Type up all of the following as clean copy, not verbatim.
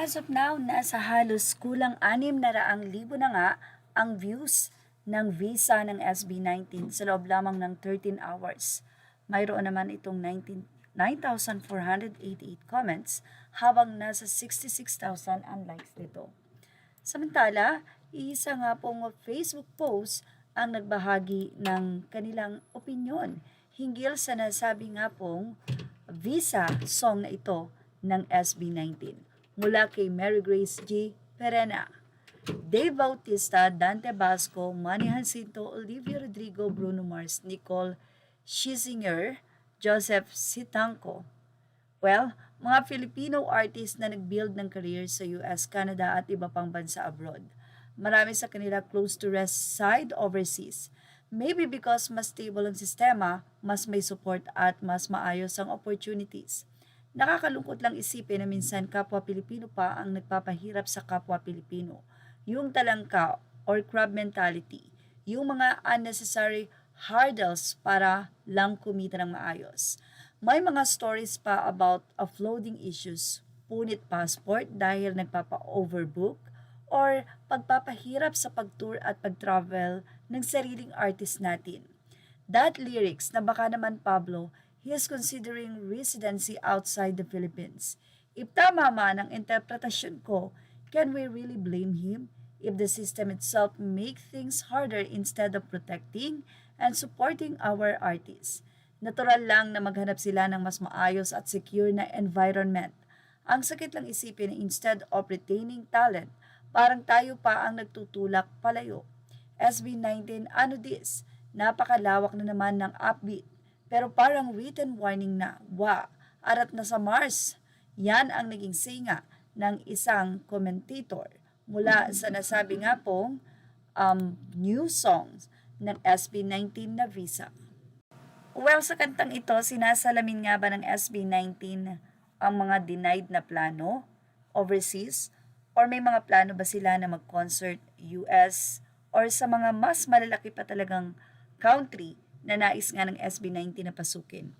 As of now, nasa halos kulang 600,000 na nga ang views ng visa ng SB19 sa loob lamang ng 13 hours. Mayroon naman itong 9,488 comments habang nasa 66,000 ang likes nito. Samantala, isa nga pong Facebook post ang nagbahagi ng kanilang opinyon hinggil sa nasabi nga pong visa song na ito ng SB19 mula kay Mary Grace G. Perena, Dave Bautista, Dante Basco, Manny Jacinto, Olivia Rodrigo, Bruno Mars, Nicole Schiesinger, Joseph Sitanco. Well, mga Filipino artists na nag-build ng career sa US, Canada at iba pang bansa abroad. Marami sa kanila close to reside overseas. Maybe because mas stable ang sistema, mas may support at mas maayos ang opportunities. Nakakalungkot lang isipin na minsan kapwa Pilipino pa ang nagpapahirap sa kapwa Pilipino. Yung talangka or crab mentality, yung mga unnecessary hurdles para lang kumita ng maayos. May mga stories pa about offloading issues, punit passport dahil nagpapa-overbook, or pagpapahirap sa pag-tour at pag-travel ng sariling artist natin. That lyrics na baka naman Pablo, he is considering residency outside the Philippines. If tama man ang interpretasyon ko, can we really blame him if the system itself make things harder instead of protecting and supporting our artists? Natural lang na maghanap sila ng mas maayos at secure na environment. Ang sakit lang isipin na instead of retaining talent, parang tayo pa ang nagtutulak palayo. SB19, ano this? Napakalawak na naman ng upbeat. Pero parang written warning na, arat na sa Mars. Yan ang naging singa ng isang commentator mula sa nasabi nga pong new songs ng SB19 na visa. Well, sa kantang ito, sinasalamin nga ba ng SB19 ang mga denied na plano overseas? Or may mga plano ba sila na mag-concert US or sa mga mas malalaki pa talagang country na nais nga ng SB19 na pasukin?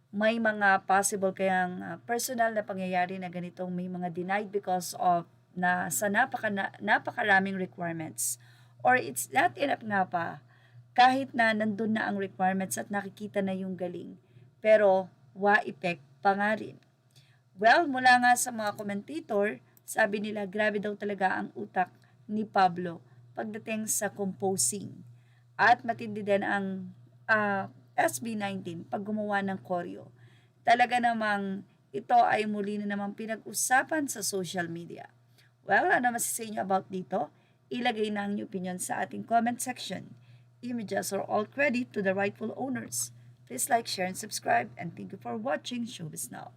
May mga possible kayang personal na pangyayari na ganitong may mga denied because of na sa napakaraming requirements. Or it's not enough nga pa kahit na nandun na ang requirements at nakikita na yung galing. Pero effect pa nga rin. Well, mula nga sa mga commentator, sabi nila grabe daw talaga ang utak ni Pablo pagdating sa composing. At matindi din ang SB19 pag gumawa ng choreo. Talaga namang ito ay muli na namang pinag-usapan sa social media. Well, ano masasabi niyo about dito? Ilagay na ang inyong opinion sa ating comment section. Images are all credit to the rightful owners. Please like, share, and subscribe, and thank you for watching Showbiz Now.